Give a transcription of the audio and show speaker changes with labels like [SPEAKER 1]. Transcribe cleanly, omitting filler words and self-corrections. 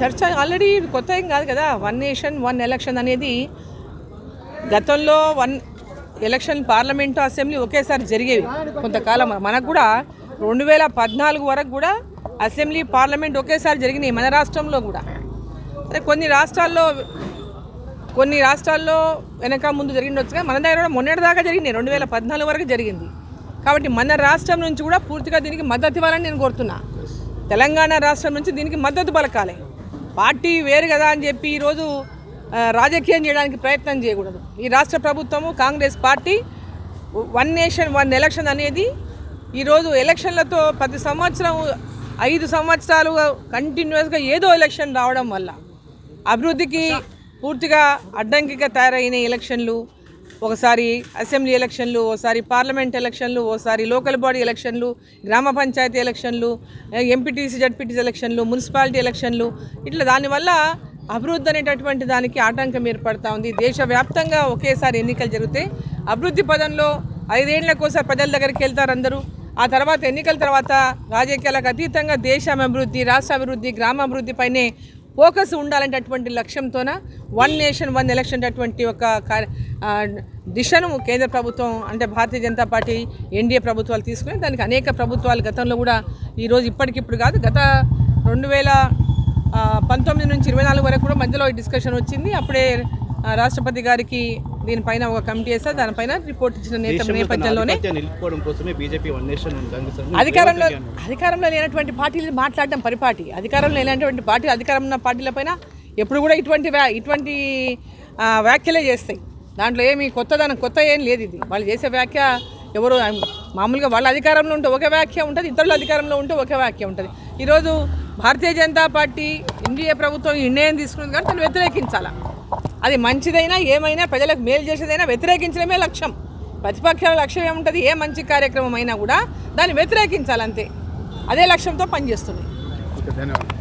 [SPEAKER 1] చర్చ ఆల్రెడీ కొత్త ఏం కాదు కదా. 1 నేషన్ 1 ఎలక్షన్ అనేది గతంలో 1 ఎలక్షన్ పార్లమెంటు అసెంబ్లీ ఒకేసారి జరిగేవి కొంతకాలం. మనకు కూడా 2014 వరకు కూడా అసెంబ్లీ పార్లమెంట్ ఒకేసారి జరిగినాయి మన రాష్ట్రంలో కూడా. కొన్ని రాష్ట్రాల్లో వెనక ముందు జరిగిండొచ్చుగా, మన దగ్గర కూడా మొన్నటిదాకా జరిగినాయి. 2014 వరకు జరిగింది. కాబట్టి మన రాష్ట్రం నుంచి కూడా పూర్తిగా దీనికి మద్దతు ఇవ్వాలని నేను కోరుతున్నా. తెలంగాణ రాష్ట్రం నుంచి దీనికి మద్దతు పలకాలి. పార్టీ వేరు కదా అని చెప్పి ఈరోజు రాజకీయం చేయడానికి ప్రయత్నం చేయకూడదు. ఈ రాష్ట్ర ప్రభుత్వము కాంగ్రెస్ పార్టీ 1 నేషన్ 1 ఎలక్షన్ అనేది ఈరోజు ఎలక్షన్లతో ప్రతి సంవత్సరం 5 సంవత్సరాలు కంటిన్యూస్గా ఏదో ఎలక్షన్ రావడం వల్ల అభివృద్ధికి పూర్తిగా అడ్డంకిగా తయారైన ఎలక్షన్లు, ఒకసారి అసెంబ్లీ ఎలక్షన్లు, ఒకసారి పార్లమెంట్ ఎలక్షన్లు, ఒకసారి లోకల్ బాడీ ఎలక్షన్లు, గ్రామ పంచాయతీ ఎలక్షన్లు, ఎంపీటీసీ జడ్పీటీసీ ఎలక్షన్లు, మున్సిపాలిటీ ఎలక్షన్లు, ఇట్లా దానివల్ల అభివృద్ధి అనేటటువంటి దానికి ఆటంకం ఏర్పడుతూ ఉంది. దేశవ్యాప్తంగా ఒకేసారి ఎన్నికలు జరుగుతాయి. అభివృద్ధి పదంలో 5 ఏళ్లకోసారి ప్రజల దగ్గరికి వెళ్తారు అందరూ. ఆ తర్వాత ఎన్నికల తర్వాత రాజకీయాలకు అతీతంగా దేశం అభివృద్ధి, రాష్ట్ర అభివృద్ధి, గ్రామ అభివృద్ధి పైనే ఫోకస్ ఉండాలనేటటువంటి లక్ష్యంతోన 1 నేషన్ 1 ఎలక్షన్ అటువంటి ఒక దిశను కేంద్ర ప్రభుత్వం అంటే భారతీయ జనతా పార్టీ ఎన్డీఏ ప్రభుత్వాలు తీసుకుని దానికి అనేక ప్రభుత్వాలు గతంలో కూడా ఈరోజు ఇప్పటికిప్పుడు కాదు, గత 2019 నుంచి 24 వరకు కూడా మధ్యలో ఈ డిస్కషన్ వచ్చింది. అప్పుడే రాష్ట్రపతి గారికి దీనిపైన ఒక కమిటీ వేస్తే దానిపైన రిపోర్ట్ ఇచ్చిన నేపథ్యంలోనే అధికారంలో లేనటువంటి పార్టీలు మాట్లాడడం పరిపాటి. అధికారంలో లేనటువంటి పార్టీలు అధికారంలో ఉన్న పార్టీలపైన ఎప్పుడు కూడా ఇటువంటి వ్యాఖ్యలే చేస్తాయి. దాంట్లో ఏమి కొత్త ఏం లేదు. ఇది వాళ్ళు చేసే వ్యాఖ్య ఎవరు మామూలుగా వాళ్ళ అధికారంలో ఉంటే ఒక వ్యాఖ్య ఉంటుంది, ఇతరుల అధికారంలో ఉంటే ఒక వ్యాఖ్య ఉంటుంది. ఈరోజు భారతీయ జనతా పార్టీ ఎన్డీఏ ప్రభుత్వం నిర్ణయం తీసుకున్నది కానీ దాన్ని వ్యతిరేకించాలా. అది మంచిదైనా ఏమైనా ప్రజలకు మేలు చేసేదైనా వ్యతిరేకించడమే లక్ష్యం. ప్రతిపక్షాల లక్ష్యం ఏముంటుంది? ఏ మంచి కార్యక్రమం అయినా కూడా దాన్ని వ్యతిరేకించాలంతే. అదే లక్ష్యంతో పనిచేస్తుంది.
[SPEAKER 2] ధన్యవాదాలు.